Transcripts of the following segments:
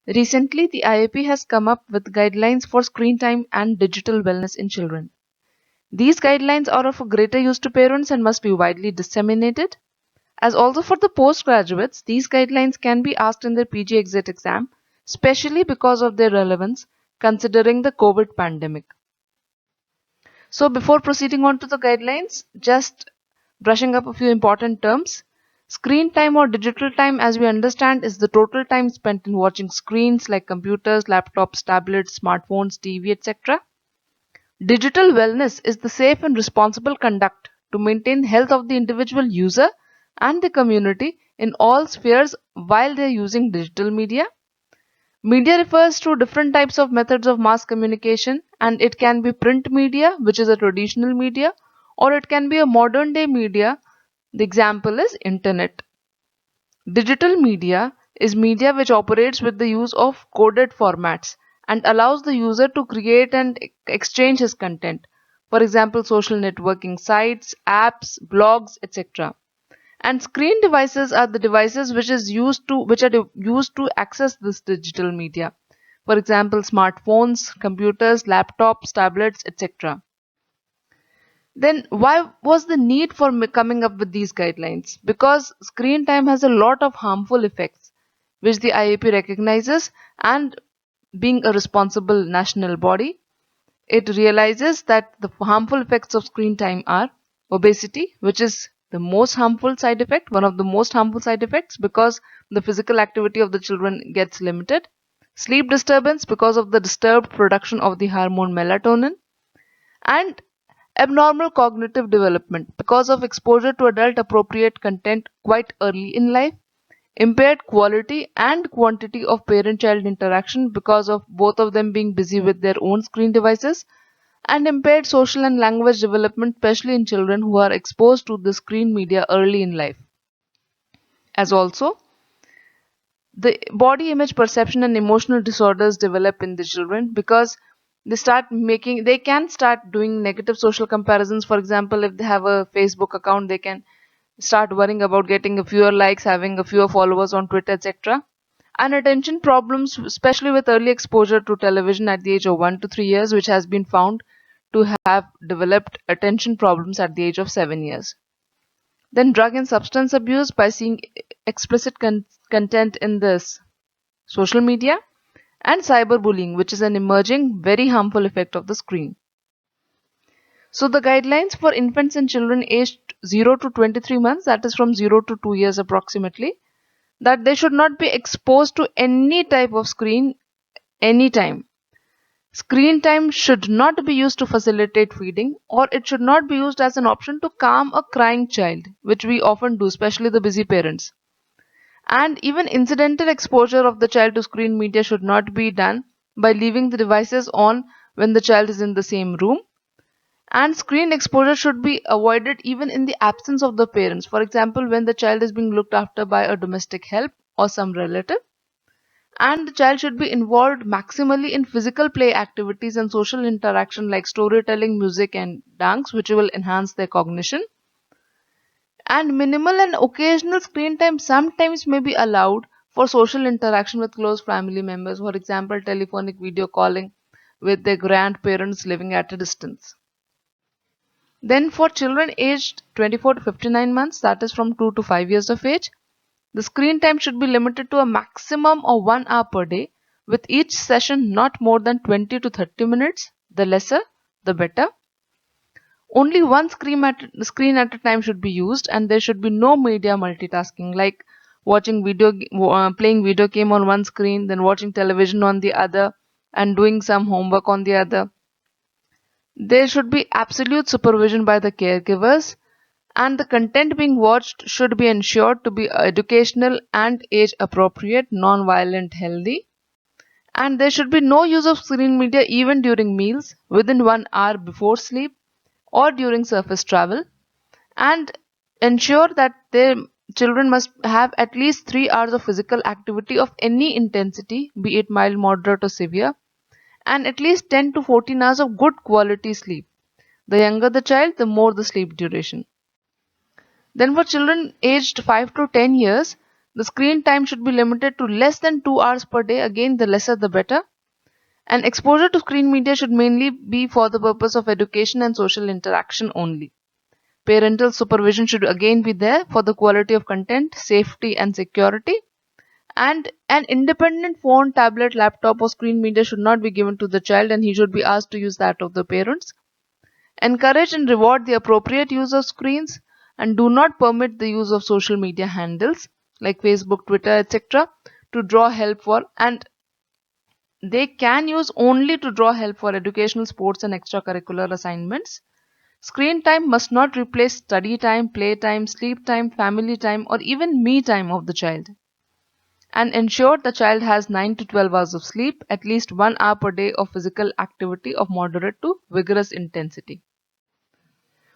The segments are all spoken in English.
Recently, the IAP has come up with guidelines for screen time and digital wellness in children. These guidelines are of greater use to parents and must be widely disseminated. As also for the postgraduates, these guidelines can be asked in their PG exit exam, especially because of their relevance considering the COVID pandemic. So, before proceeding on to the guidelines, just brushing up a few important terms. Screen time or digital time, as we understand, is the total time spent in watching screens like computers, laptops, tablets, smartphones, TV, etc. Digital wellness is the safe and responsible conduct to maintain health of the individual user and the community in all spheres while they are using digital media. Media refers to different types of methods of mass communication, and it can be print media, which is a traditional media, or it can be a modern day media. The example is internet. Digital media is media which operates with the use of coded formats and allows the user to create and exchange his content. For example, social networking sites, apps, blogs, etc. And screen devices are the devices which are used to access this digital media. For example, smartphones, computers, laptops, tablets, etc. Then why was the need for coming up with these guidelines? Because screen time has a lot of harmful effects which the IAP recognizes, and being a responsible national body, it realizes that the harmful effects of screen time are obesity, which is the most harmful side effect, one of the most harmful side effects, because the physical activity of the children gets limited. Sleep disturbance because of the disturbed production of the hormone melatonin, and abnormal cognitive development because of exposure to adult appropriate content quite early in life. Impaired quality and quantity of parent child interaction because of both of them being busy with their own screen devices, and impaired social and language development, especially in children who are exposed to the screen media early in life. As also, the body image perception and emotional disorders develop in the children because they can start doing negative social comparisons. For example, if they have a Facebook account, they can start worrying about getting a fewer likes, having a fewer followers on Twitter, etc. And attention problems, especially with early exposure to television at the age of 1 to 3 years, which has been found to have developed attention problems at the age of 7 years. Then drug and substance abuse by seeing explicit content in this social media, and cyberbullying, which is an emerging very harmful effect of the screen. So the guidelines for infants and children aged 0 to 23 months, that is from 0 to 2 years approximately, that they should not be exposed to any type of screen anytime. Screen time should not be used to facilitate feeding, or it should not be used as an option to calm a crying child, which we often do, especially the busy parents. And even incidental exposure of the child to screen media should not be done by leaving the devices on when the child is in the same room. And screen exposure should be avoided even in the absence of the parents. For example, when the child is being looked after by a domestic help or some relative. And the child should be involved maximally in physical play activities and social interaction like storytelling, music, and dance, which will enhance their cognition. And minimal and occasional screen time sometimes may be allowed for social interaction with close family members, for example, telephonic video calling with their grandparents living at a distance. Then, for children aged 24 to 59 months, that is from 2 to 5 years of age, the screen time should be limited to a maximum of 1 hour per day, with each session not more than 20 to 30 minutes. The lesser, the better. Only one screen at a time should be used, and there should be no media multitasking like playing video game on one screen, then watching television on the other, and doing some homework on the other. There should be absolute supervision by the caregivers, and the content being watched should be ensured to be educational and age appropriate, non-violent, healthy. And there should be no use of screen media even during meals, within 1 hour before sleep, or during surface travel. And ensure that their children must have at least 3 hours of physical activity of any intensity, be it mild, moderate, or severe, and at least 10 to 14 hours of good quality sleep. The younger the child, the more the sleep duration. Then for children aged 5 to 10 years, The screen time should be limited to less than 2 hours per day. Again, the lesser the better. And exposure to screen media should mainly be for the purpose of education and social interaction only. Parental supervision should again be there for the quality of content, safety and security. And an independent phone, tablet, laptop or screen media should not be given to the child, and he should be asked to use that of the parents. Encourage and reward the appropriate use of screens, and do not permit the use of social media handles like Facebook, Twitter, etc. to draw help for, and they can use only to draw help for educational, sports and extracurricular assignments. Screen time must not replace study time, play time, sleep time, family time or even me time of the child. And ensure the child has 9 to 12 hours of sleep, at least 1 hour per day of physical activity of moderate to vigorous intensity.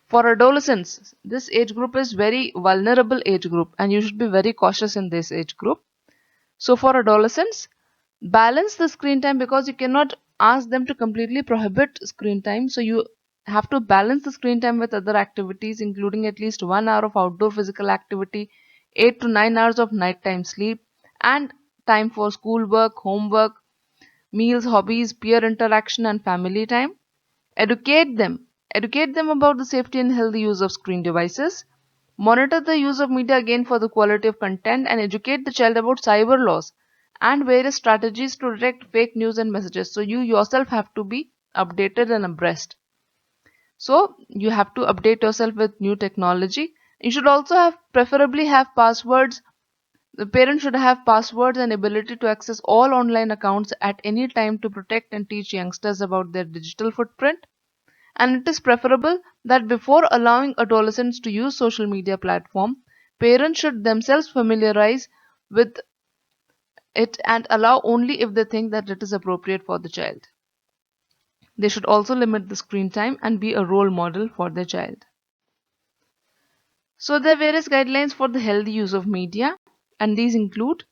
For adolescents, this age group is very vulnerable age group and you should be very cautious in this age group. So for adolescents, balance the screen time because you cannot ask them to completely prohibit screen time. So you have to balance the screen time with other activities, including at least 1 hour of outdoor physical activity, 8 to 9 hours of nighttime sleep, and time for schoolwork, homework, meals, hobbies, peer interaction, and family time. Educate them. Educate them about the safety and healthy use of screen devices. Monitor the use of media again for the quality of content, and educate the child about cyber laws and various strategies to detect fake news and messages. So you yourself have to be updated and abreast. So you have to update yourself with new technology. You should also preferably have passwords. The parents should have passwords and ability to access all online accounts at any time to protect and teach youngsters about their digital footprint. And it is preferable that before allowing adolescents to use social media platform, parents should themselves familiarize with it and allow only if they think that it is appropriate for the child. They should also limit the screen time and be a role model for their child. So there are various guidelines for the healthy use of media, and these include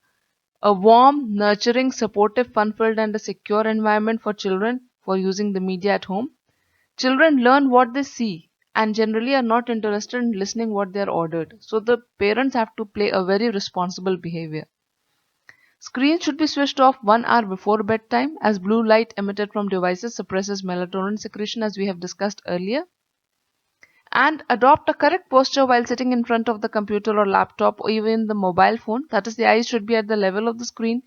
a warm, nurturing, supportive, fun-filled and a secure environment for children for using the media at home. Children learn what they see and generally are not interested in listening what they are ordered. So the parents have to play a very responsible behavior. Screens should be switched off 1 hour before bedtime as blue light emitted from devices suppresses melatonin secretion as we have discussed earlier. And adopt a correct posture while sitting in front of the computer or laptop or even the mobile phone. That is, the eyes should be at the level of the screen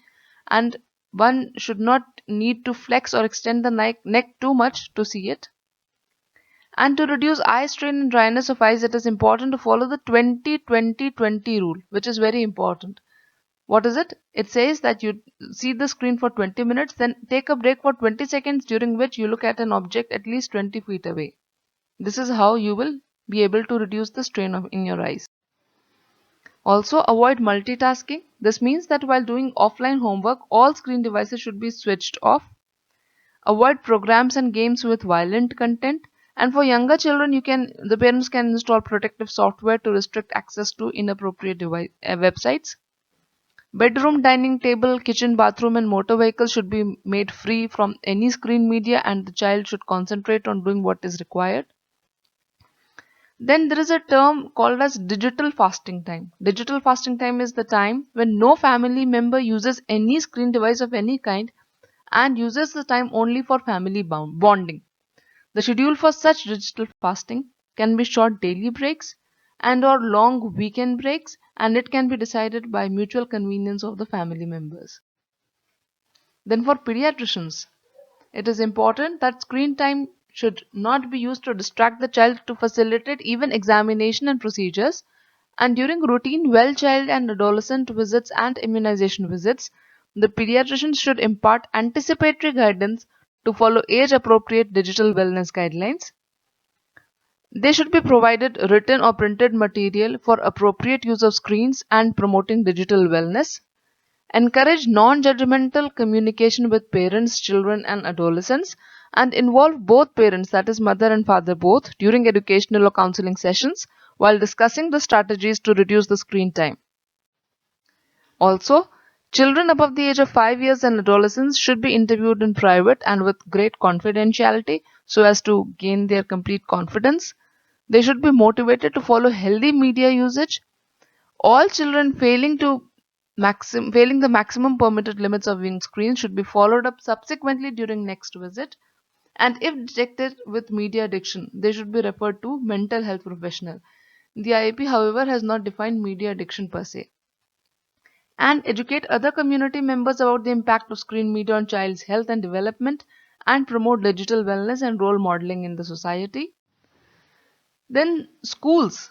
and one should not need to flex or extend the neck too much to see it. And to reduce eye strain and dryness of eyes, it is important to follow the 20-20-20 rule, which is very important. What is it? It says that you see the screen for 20 minutes, then take a break for 20 seconds during which you look at an object at least 20 feet away. This is how you will be able to reduce the strain in your eyes. Also, avoid multitasking. This means that while doing offline homework, all screen devices should be switched off. Avoid programs and games with violent content. And for younger children, the parents can install protective software to restrict access to inappropriate websites. Bedroom, dining table, kitchen, bathroom and motor vehicles should be made free from any screen media and the child should concentrate on doing what is required. Then there is a term called as digital fasting time. Digital fasting time is the time when no family member uses any screen device of any kind and uses the time only for family bonding. The schedule for such digital fasting can be short daily breaks and or long weekend breaks, and it can be decided by mutual convenience of the family members. Then for pediatricians, it is important that screen time should not be used to distract the child to facilitate even examination and procedures, and during routine well child and adolescent visits and immunization visits, the pediatrician should impart anticipatory guidance to follow age appropriate digital wellness guidelines. They should be provided written or printed material for appropriate use of screens and promoting digital wellness. Encourage non-judgmental communication with parents, children and adolescents and involve both parents, that is mother and father both, during educational or counseling sessions while discussing the strategies to reduce the screen time. Also, children above the age of 5 years and adolescents should be interviewed in private and with great confidentiality so as to gain their complete confidence. They should be motivated to follow healthy media usage. All children failing to failing the maximum permitted limits of viewing screens should be followed up subsequently during next visit. And if detected with media addiction, they should be referred to mental health professional. The IAP, however, has not defined media addiction per se. And educate other community members about the impact of screen media on child's health and development, and promote digital wellness and role modeling in the society. Then schools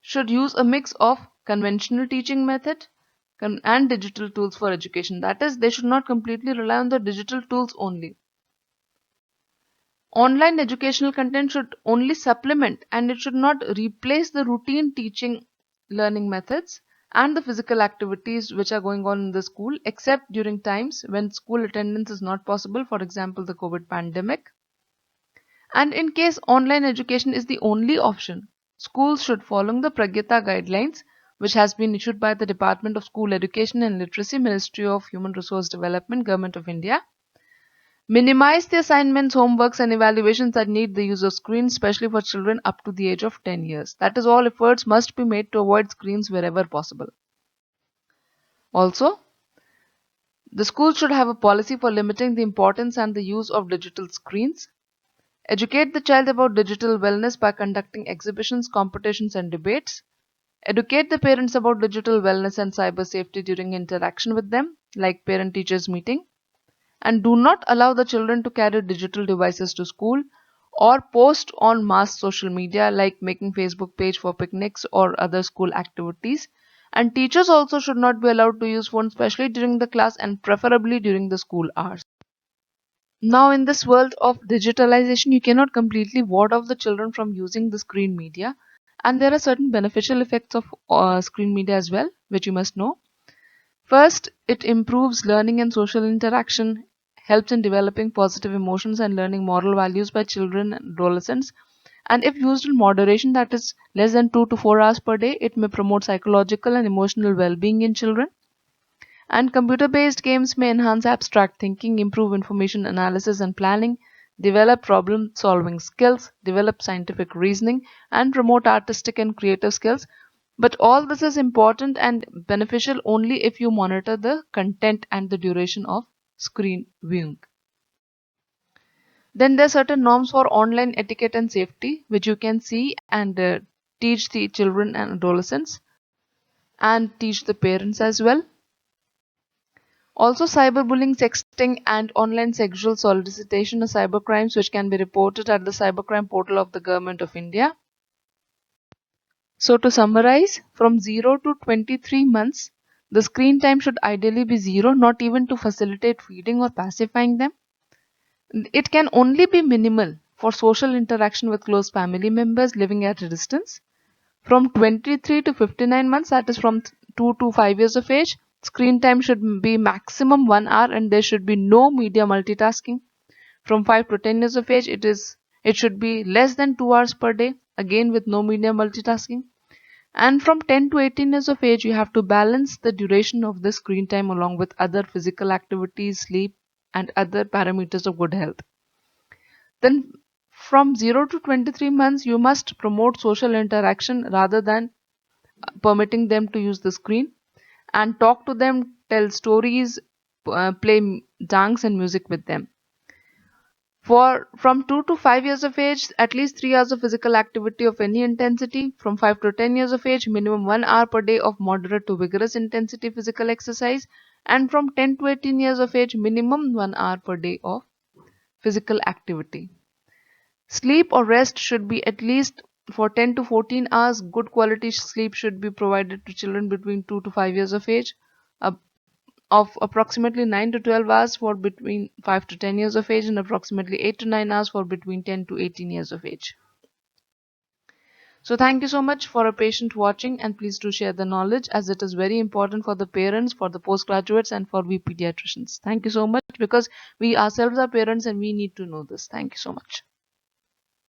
should use a mix of conventional teaching method and digital tools for education. That is, they should not completely rely on the digital tools only. Online educational content should only supplement, and it should not replace the routine teaching learning methods and the physical activities which are going on in the school, except during times when school attendance is not possible, for example the COVID pandemic. And in case online education is the only option, schools should follow the Pragyata guidelines, which has been issued by the Department of School Education and Literacy, Ministry of Human Resource Development, Government of India. Minimize the assignments, homeworks, and evaluations that need the use of screens, especially for children up to the age of 10 years. That is, all efforts must be made to avoid screens wherever possible. Also, the school should have a policy for limiting the importance and the use of digital screens. Educate the child about digital wellness by conducting exhibitions, competitions, and debates. Educate the parents about digital wellness and cyber safety during interaction with them, like parent-teachers meeting. And do not allow the children to carry digital devices to school or post on mass social media, like making Facebook page for picnics or other school activities. And teachers also should not be allowed to use phones, especially during the class and preferably during the school hours. Now, in this world of digitalization, you cannot completely ward off the children from using the screen media, and there are certain beneficial effects of screen media as well, which you must know. First, it improves learning and social interaction, helps in developing positive emotions and learning moral values by children and adolescents. And if used in moderation, that is less than 2 to 4 hours per day, it may promote psychological and emotional well-being in children. And computer-based games may enhance abstract thinking, improve information analysis and planning, develop problem-solving skills, develop scientific reasoning, and promote artistic and creative skills. But all this is important and beneficial only if you monitor the content and the duration of screen viewing. Then there are certain norms for online etiquette and safety, which you can see and teach the children and adolescents and teach the parents as well. Also, cyberbullying, sexting, and online sexual solicitation are cybercrimes which can be reported at the cybercrime portal of the Government of India. So to summarize, from 0 to 23 months, the screen time should ideally be 0, not even to facilitate feeding or pacifying them. It can only be minimal for social interaction with close family members living at a distance. From 23 to 59 months, that is from 2 to 5 years of age, screen time should be maximum 1 hour and there should be no media multitasking. From 5 to 10 years of age, it should be less than 2 hours per day, again with no media multitasking. And from 10 to 18 years of age, you have to balance the duration of the screen time along with other physical activities, sleep, and other parameters of good health. Then from 0 to 23 months, you must promote social interaction rather than permitting them to use the screen, and talk to them, tell stories, play dance and music with them. From 2 to 5 years of age, at least 3 hours of physical activity of any intensity. From 5 to 10 years of age, minimum 1 hour per day of moderate to vigorous intensity physical exercise. And from 10 to 18 years of age, minimum 1 hour per day of physical activity. Sleep or rest should be at least for 10 to 14 hours. Good quality sleep should be provided to children between 2 to 5 years of age. Of approximately 9 to 12 hours for between 5 to 10 years of age, and approximately 8 to 9 hours for between 10 to 18 years of age. So thank you so much for a patient watching, and please do share the knowledge as it is very important for the parents, for the postgraduates, and for we pediatricians. Thank you so much, because we ourselves are parents and we need to know this. Thank you so much.